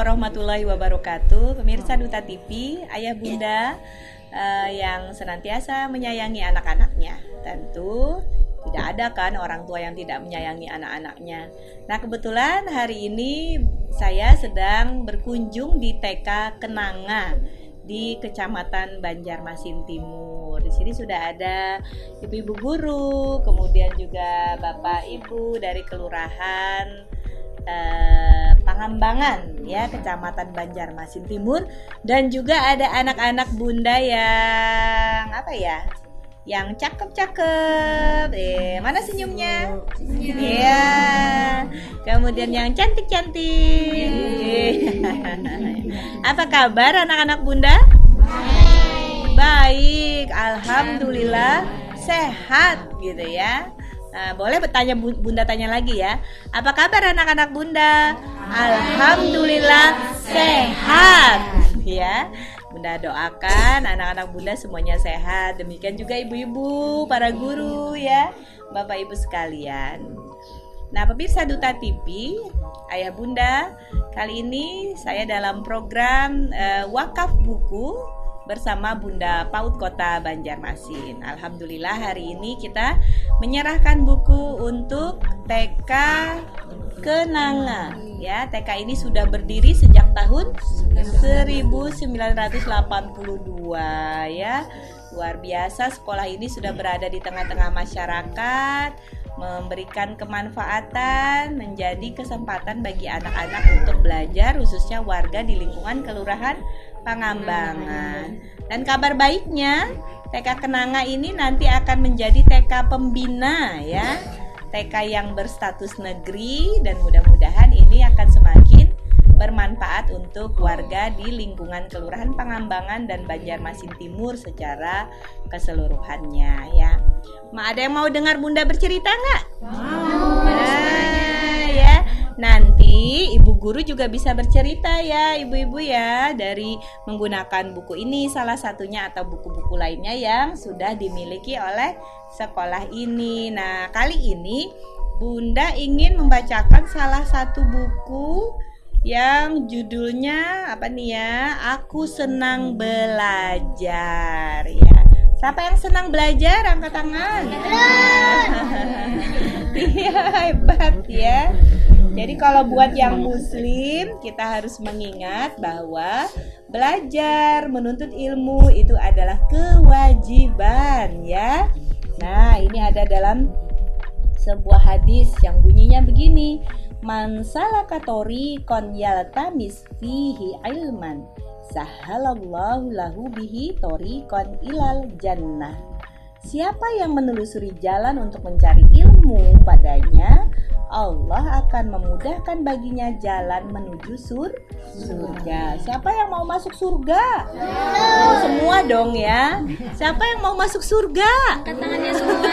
warahmatullahi wabarakatuh. Pemirsa Duta TV, ayah bunda yang senantiasa menyayangi anak-anaknya. Tentu tidak ada kan orang tua yang tidak menyayangi anak-anaknya. Nah, kebetulan hari ini saya sedang berkunjung di TK Kenanga di Kecamatan Banjarmasin Timur. Di sini sudah ada ibu-ibu guru, kemudian juga bapak ibu dari kelurahan Pangambangan ya, Kecamatan Banjarmasin Timur, dan juga ada anak-anak bunda yang yang cakep-cakep. Mana senyumnya? Iya. Kemudian yang cantik-cantik. Apa kabar anak-anak bunda? Baik, alhamdulillah sehat gitu ya. Nah, boleh bertanya bunda tanya lagi ya. Apa kabar anak-anak bunda? Alhamdulillah sehat ya. Bunda doakan anak-anak bunda semuanya sehat. Demikian juga ibu-ibu, para guru ya, bapak ibu sekalian. Nah, pemirsa Duta TV, ayah bunda, kali ini saya dalam program wakaf buku bersama Bunda PAUD Kota Banjarmasin. Alhamdulillah hari ini kita menyerahkan buku untuk TK Kenanga ya. TK ini sudah berdiri sejak tahun 1982 ya. Luar biasa, sekolah ini sudah berada di tengah-tengah masyarakat, memberikan kemanfaatan, menjadi kesempatan bagi anak-anak untuk belajar, khususnya warga di lingkungan Kelurahan Pangambangan. Dan kabar baiknya, TK Kenanga ini nanti akan menjadi TK pembina ya, TK yang berstatus negeri, dan mudah-mudahan ini akan semakin bermanfaat untuk warga di lingkungan Kelurahan Pangambangan dan Banjarmasin Timur secara keseluruhannya ya. Ada yang mau dengar bunda bercerita nggak? Nah, ya. Nanti ibu guru juga bisa bercerita ya, ibu-ibu ya, dari menggunakan buku ini salah satunya atau buku-buku lainnya yang sudah dimiliki oleh sekolah ini. Nah, kali ini bunda ingin membacakan salah satu buku yang judulnya apa nih ya? Aku Senang Belajar ya. Siapa yang senang belajar? Angkat tangan. Iya, hebat ya. Jadi kalau buat yang muslim, kita harus mengingat bahwa belajar, menuntut ilmu itu adalah kewajiban ya. Nah, ini ada dalam sebuah hadis yang bunyinya begini. Man salaka tariqan yaltamis fihi ilman, sahalallahu lahu bihi tariqan ilal jannah. Siapa yang menelusuri jalan untuk mencari ilmu padanya, Allah akan memudahkan baginya jalan menuju surga. Siapa yang mau masuk surga? Oh, semua dong ya. Siapa yang mau masuk surga? Angkat tangannya semua.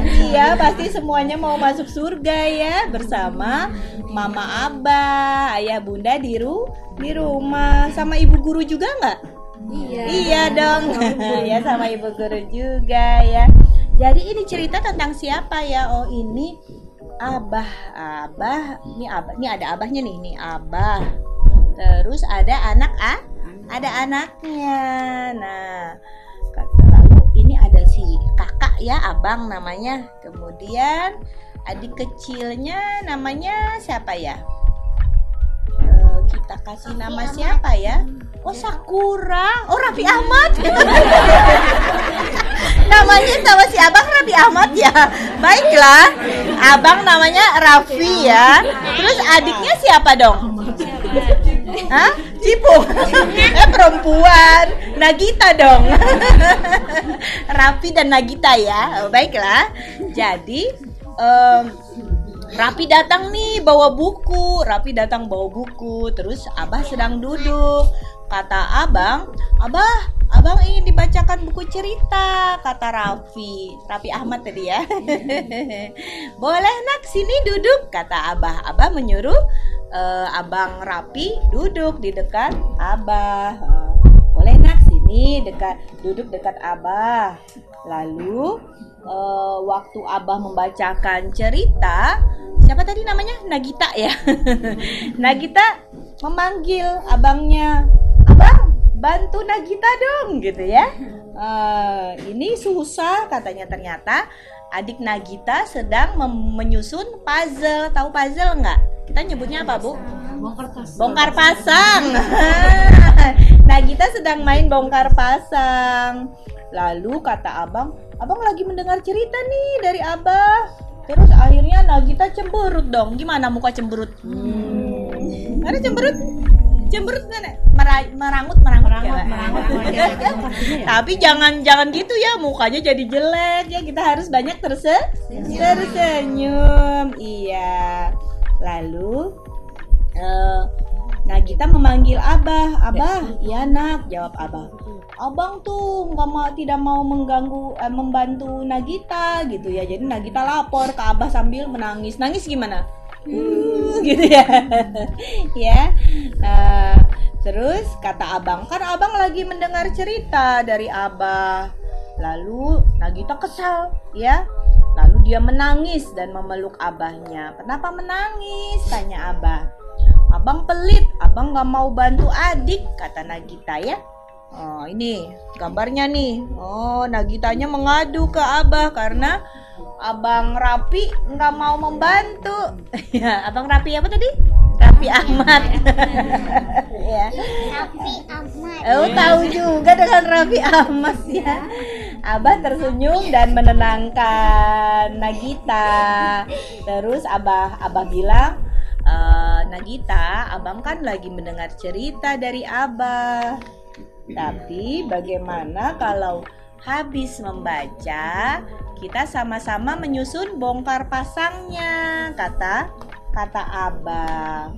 Iya, pasti semuanya mau masuk surga ya, bersama mama abah, ayah bunda di rumah. Sama ibu guru juga nggak? Iya dong. Ya, sama ibu guru juga ya. Jadi ini cerita tentang siapa ya? Oh, ini abah. Ini ada abahnya nih, ini abah. Terus ada ada anaknya. Nah, lalu ini ada si kakak ya, abang namanya. Kemudian adik kecilnya namanya siapa ya? Kita kasih nama siapa ya? Oh, Sakura. Oh, Raffi Ahmad. Namanya sama si abang Raffi Ahmad ya. Baiklah, abang namanya Raffi ya. Terus adiknya siapa dong? Hah? Cipung. Perempuan. Nagita dong. Raffi dan Nagita ya. Baiklah. Jadi Raffi datang nih bawa buku. Terus abah sedang duduk. Kata abang ingin dibacakan buku cerita, kata Raffi Ahmad tadi ya. Boleh nak, sini duduk, kata abah. Abah menyuruh abang Raffi duduk di dekat abah. Boleh nak, sini duduk dekat abah. Lalu waktu abah membacakan cerita, siapa tadi namanya? Nagita ya. Nagita memanggil abangnya, abang bantu Nagita dong gitu ya. Ini susah katanya, ternyata adik Nagita sedang menyusun puzzle. Tahu puzzle nggak? Kita nyebutnya apa, Bu? Bongkar pasang. Nagita sedang main bongkar pasang. Lalu kata abang lagi mendengar cerita nih dari abah. Terus akhirnya Nagita cemberut dong. Gimana muka cemberut? Mana cemberut? Cemberut mana? Merangut. Tapi jangan gitu ya, mukanya jadi jelek ya. Kita harus banyak tersenyum. Iya. Lalu Nagita memanggil abah. Abah, iya nak, jawab abah. Abang tuh tidak mau membantu Nagita gitu ya. Jadi Nagita lapor ke abah sambil menangis. Nangis gimana? Gitu ya. Ya. Terus kata abang, kan abang lagi mendengar cerita dari abah. Lalu Nagita kesal ya. Lalu dia menangis dan memeluk abahnya. Kenapa menangis? Tanya abah. Abang pelit, abang gak mau bantu adik, kata Nagita ya. Oh, ini gambarnya nih. Oh, Nagitanya mengadu ke abah karena abang Rapi nggak mau membantu. Ya, abang Rapi apa tadi? Raffi Ahmad. Ya. Raffi Ahmad. Oh, tahu juga dengan Raffi Ahmad ya. Abah tersenyum dan menenangkan Nagita. Terus abah bilang, Nagita, abang kan lagi mendengar cerita dari abah. Tapi bagaimana kalau habis membaca kita sama-sama menyusun bongkar pasangnya, kata abah.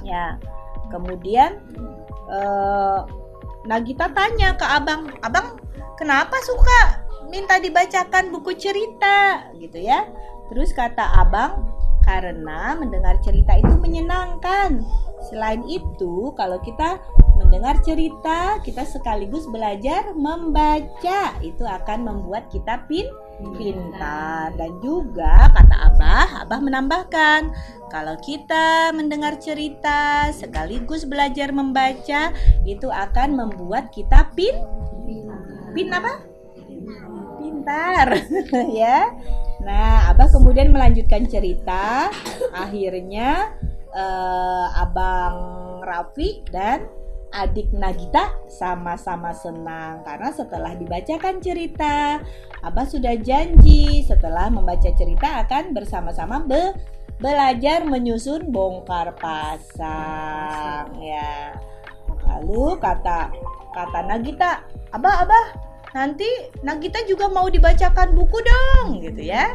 Ya, kemudian Nagita tanya ke abang, abang kenapa suka minta dibacakan buku cerita gitu ya? Terus kata abang, karena mendengar cerita itu menyenangkan. Selain itu, kalau kita mendengar cerita, kita sekaligus belajar membaca. Itu akan membuat kita pintar. Dan juga kata abah menambahkan, kalau kita mendengar cerita sekaligus belajar membaca, itu akan membuat kita pintar. Ya. Nah, abah kemudian melanjutkan cerita. Akhirnya abang Raffi dan adik Nagita sama-sama senang karena setelah dibacakan cerita, abah sudah janji setelah membaca cerita akan bersama-sama belajar menyusun bongkar pasang ya. Lalu kata Nagita, abah nanti Nagita juga mau dibacakan buku dong gitu ya.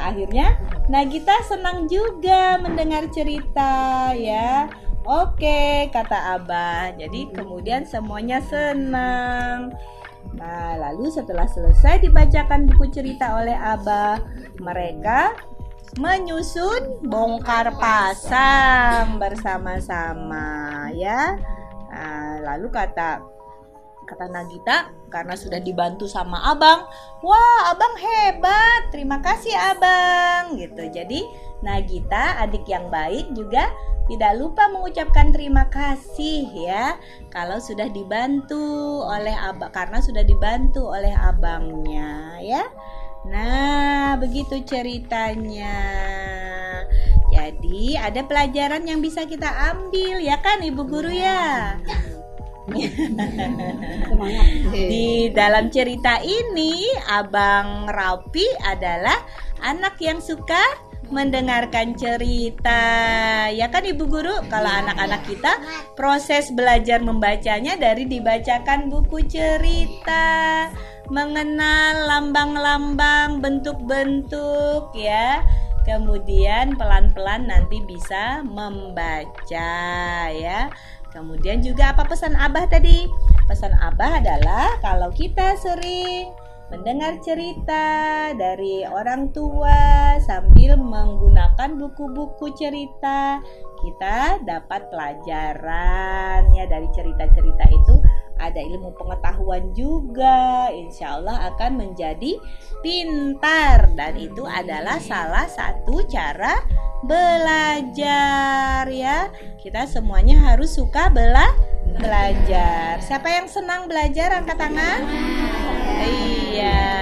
Akhirnya Nagita senang juga mendengar cerita ya. Oke, kata abah. Jadi kemudian semuanya senang. Nah, lalu setelah selesai dibacakan buku cerita oleh abah, mereka menyusun bongkar pasang bersama-sama ya. Nah, lalu kata Nagita, karena sudah dibantu sama abang, wah abang hebat, terima kasih abang gitu. Jadi Nagita, adik yang baik, juga tidak lupa mengucapkan terima kasih ya kalau sudah dibantu oleh abang, karena sudah dibantu oleh abangnya ya. Nah, begitu ceritanya. Jadi ada pelajaran yang bisa kita ambil ya kan Ibu Guru ya. Di dalam cerita ini Abang Raffi adalah anak yang suka mendengarkan cerita. Ya kan Ibu Guru? Kalau anak-anak kita proses belajar membacanya dari dibacakan buku cerita, mengenal lambang-lambang, bentuk-bentuk ya. Kemudian pelan-pelan nanti bisa membaca ya. Kemudian juga apa pesan Abah tadi? Pesan Abah adalah kalau kita sering mendengar cerita dari orang tua sambil menggunakan buku-buku cerita, kita dapat pelajaran ya dari cerita-cerita itu. ada ilmu pengetahuan juga, insya Allah akan menjadi pintar. Dan itu adalah salah satu cara belajar ya. Kita semuanya harus suka belajar. Siapa yang senang belajar angkat tangan? Iya.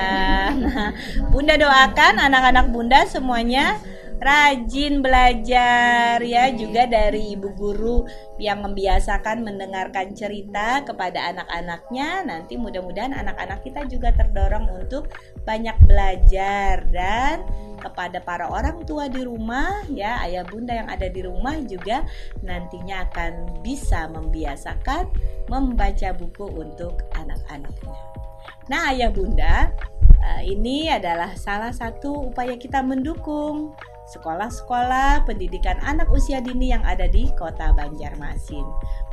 Nah, Bunda doakan anak-anak Bunda semuanya rajin belajar ya, juga dari ibu guru yang membiasakan mendengarkan cerita kepada anak-anaknya. Nanti mudah-mudahan anak-anak kita juga terdorong untuk banyak belajar. Dan kepada para orang tua di rumah ya, ayah bunda yang ada di rumah juga nantinya akan bisa membiasakan membaca buku untuk anak-anaknya. Nah ayah bunda, ini adalah salah satu upaya kita mendukung sekolah-sekolah pendidikan anak usia dini yang ada di Kota Banjarmasin.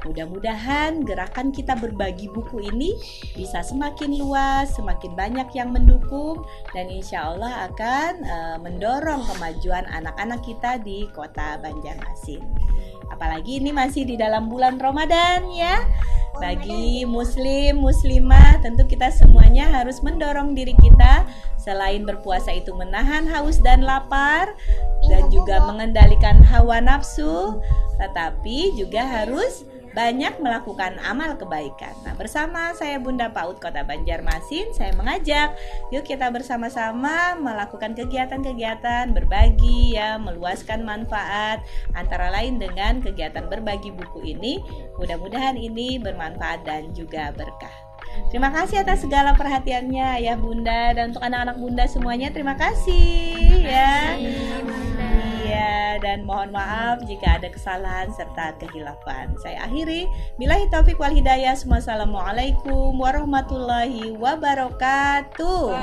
Mudah-mudahan gerakan kita berbagi buku ini bisa semakin luas, semakin banyak yang mendukung, dan insya Allah akan mendorong kemajuan anak-anak kita di Kota Banjarmasin. Apalagi ini masih di dalam bulan Ramadan ya. Bagi muslim, muslimah, tentu kita semuanya harus mendorong diri kita selain berpuasa itu menahan haus dan lapar dan juga mengendalikan hawa nafsu, tetapi juga harus banyak melakukan amal kebaikan. Nah, bersama saya Bunda PAUD Kota Banjarmasin, saya mengajak yuk kita bersama-sama melakukan kegiatan-kegiatan berbagi ya, meluaskan manfaat, antara lain dengan kegiatan berbagi buku ini. Mudah-mudahan ini bermanfaat dan juga berkah. Terima kasih atas segala perhatiannya Ayah Bunda, dan untuk anak-anak Bunda semuanya terima kasih ya. Iya, dan mohon maaf jika ada kesalahan serta kehilafan. Saya akhiri, billahi taufik wal hidayah. Wassalamualaikum warahmatullahi wabarakatuh.